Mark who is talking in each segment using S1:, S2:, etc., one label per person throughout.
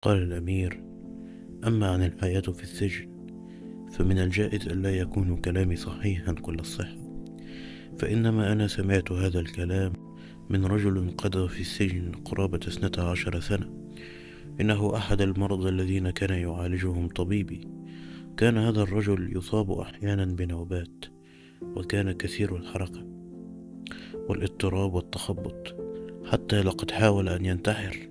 S1: قال الأمير: أما عن الحياة في السجن، فمن الجائز ألا يكون كلامي صحيحا كل الصحة، فإنما أنا سمعت هذا الكلام من رجل قضى في السجن قرابة 12 سنة. إنه أحد المرضى الذين كان يعالجهم طبيبي. كان هذا الرجل يصاب أحيانا بنوبات، وكان كثير الحركة والاضطراب والتخبط، حتى لقد حاول أن ينتحر.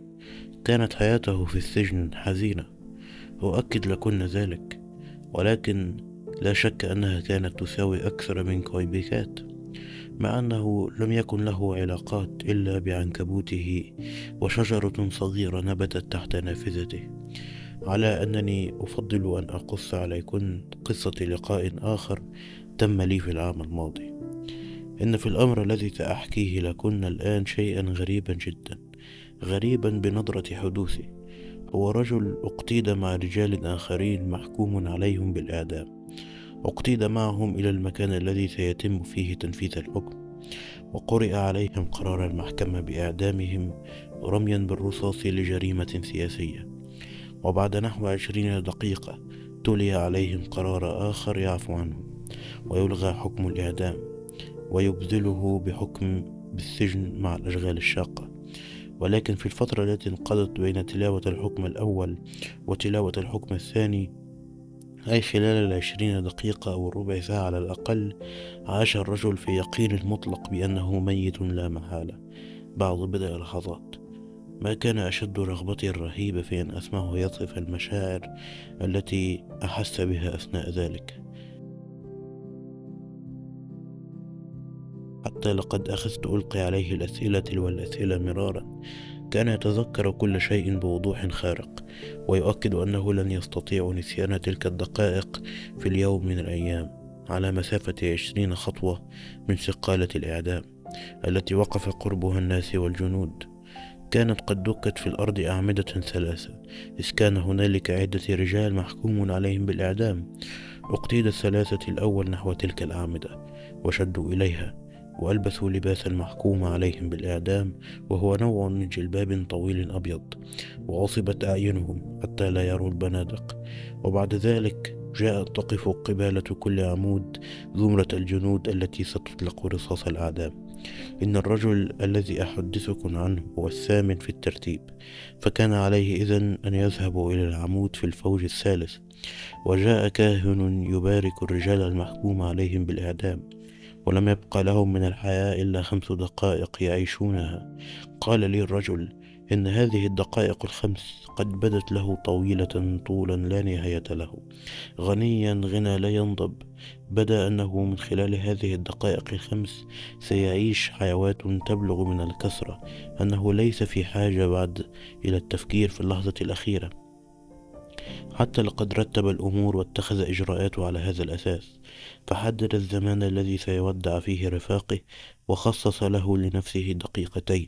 S1: كانت حياته في السجن حزينة، أؤكد لكن ذلك، ولكن لا شك أنها كانت تساوي أكثر من كويبيكات، مع أنه لم يكن له علاقات إلا بعنكبوته وشجرة صغيرة نبتت تحت نافذته. على أنني أفضل أن أقص عليكن قصة لقاء آخر تم لي في العام الماضي. إن في الأمر الذي سأحكيه لكن الآن شيئا غريبا جدا، غريبا بنظرة حدوثه. هو رجل اقتيد مع رجال آخرين محكوم عليهم بالإعدام، اقتيد معهم إلى المكان الذي سيتم فيه تنفيذ الحكم، وقرئ عليهم قرار المحكمة بإعدامهم رميا بالرصاص لجريمة سياسية. وبعد نحو 20 دقيقة تلي عليهم قرار آخر يعفو عنهم، ويلغى حكم الإعدام، ويبذله بحكم بالسجن مع الأشغال الشاقة. ولكن في الفترة التي انقضت بين تلاوة الحكم الأول وتلاوة الحكم الثاني، أي خلال 20 دقيقة أو ربع ساعة على الأقل، عاش الرجل في يقين مطلق بأنه ميت لا محالة. بعد بضع لحظات ما كان أشد رغبتي الرهيبة في أن أسمعه يصف المشاعر التي أحس بها أثناء ذلك، حتى لقد أخذت ألقي عليه الأسئلة والأسئلة مرارا. كان يتذكر كل شيء بوضوح خارق، ويؤكد أنه لن يستطيع نسيان تلك الدقائق في اليوم من الأيام، على مسافة 20 خطوة من سقالة الإعدام التي وقف قربها الناس والجنود. كانت قد دكت في الأرض أعمدة ثلاثة، إذ كان هنالك عدة رجال محكوم عليهم بالإعدام. اقتيد الثلاثة الأول نحو تلك الأعمدة، وشدوا إليها، وألبسوا لباس المحكوم عليهم بالإعدام، وهو نوع من جلباب طويل أبيض، وعصبت أعينهم حتى لا يروا البنادق. وبعد ذلك جاءت تقف قبالة كل عمود زمرة الجنود التي ستطلق رصاص الأعدام. إن الرجل الذي أحدثكم عنه هو الثامن في الترتيب، فكان عليه إذن أن يذهب إلى العمود في الفوج الثالث. وجاء كاهن يبارك الرجال المحكوم عليهم بالإعدام، ولم يبق لهم من الحياة إلا 5 دقائق يعيشونها. قال لي الرجل إن هذه الدقائق الخمس قد بدت له طويلة طولا لا نهاية له، غنيا غنى لا ينضب. بدا أنه من خلال هذه الدقائق الخمس سيعيش حيوات تبلغ من الكثرة أنه ليس في حاجة بعد إلى التفكير في اللحظة الأخيرة. حتى لقد رتب الأمور واتخذ إجراءاته على هذا الأساس، فحدد الزمان الذي سيودع فيه رفاقه، وخصص له لنفسه دقيقتين،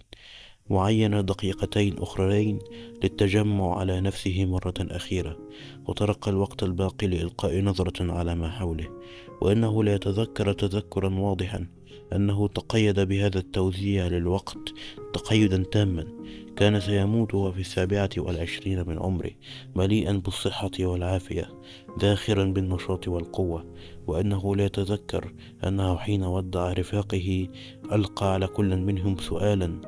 S1: وعين دقيقتين أخرين للتجمع على نفسه مرة أخيرة، وترك الوقت الباقي لإلقاء نظرة على ما حوله. وإنه لا يتذكر تذكرا واضحا أنه تقيد بهذا التوزيع للوقت تقيدا تاما. كان سيموت وهو في 27 من عمره، مليئا بالصحة والعافية، ذاخرا بالنشاط والقوة. وأنه لا يتذكر أنه حين ودع رفاقه ألقى على كل منهم سؤالا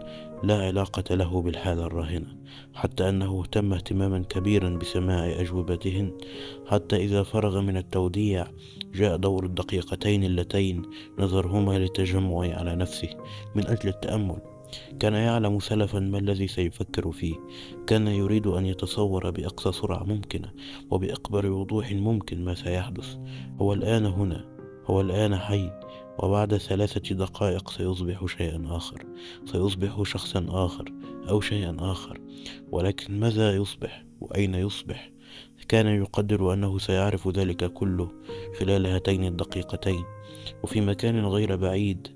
S1: لا علاقة له بالحالة الراهنة، حتى أنه اهتم اهتماما كبيرا بسماع أجوبتهن. حتى إذا فرغ من التوديع جاء دور الدقيقتين اللتين نظرهما للتجمع على نفسه من أجل التأمل. كان يعلم سلفا ما الذي سيفكر فيه، كان يريد أن يتصور بأقصى سرعة ممكنة وبأكبر وضوح ممكن ما سيحدث. هو الآن هنا، هو الآن حي، وبعد 3 دقائق سيصبح شيئا آخر، سيصبح شخصا آخر أو شيئا آخر. ولكن ماذا يصبح وأين يصبح؟ كان يقدر أنه سيعرف ذلك كله خلال هاتين الدقيقتين. وفي مكان غير بعيد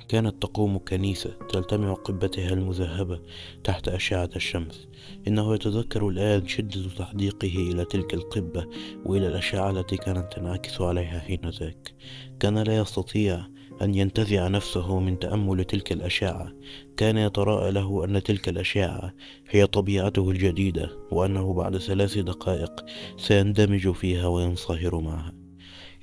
S1: كانت تقوم كنيسة تلتمع قبتها المذهبة تحت أشعة الشمس. إنه يتذكر الآن شدة تحديقه إلى تلك القبة وإلى الأشعة التي كانت تنعكس عليها حين ذاك. كان لا يستطيع أن ينتزع نفسه من تأمل تلك الأشعة. كان يتراءى له أن تلك الأشعة هي طبيعته الجديدة، وأنه بعد 3 دقائق سيندمج فيها وينصهر معها.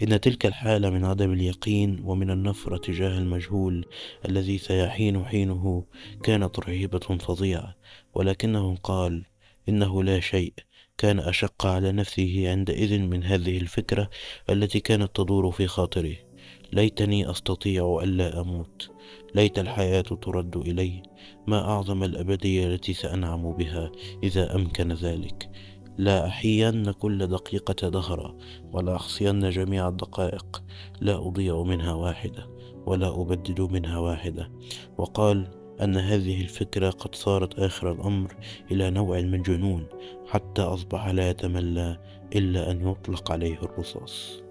S1: إن تلك الحالة من عدم اليقين ومن النفرة تجاه المجهول الذي سيحين حينه كانت رهيبة فظيعة، ولكنه قال إنه لا شيء كان أشق على نفسه عندئذ من هذه الفكرة التي كانت تدور في خاطره: ليتني أستطيع ألا أموت، ليت الحياة ترد إلي، ما أعظم الأبدية التي سأنعم بها إذا أمكن ذلك. لا أحين كل دقيقة دهرا، ولا أحصين جميع الدقائق، لا أضيع منها واحدة ولا أبدد منها واحدة. وقال أن هذه الفكرة قد صارت آخر الأمر إلى نوع من جنون، حتى أصبح لا يتملى إلا أن يطلق عليه الرصاص.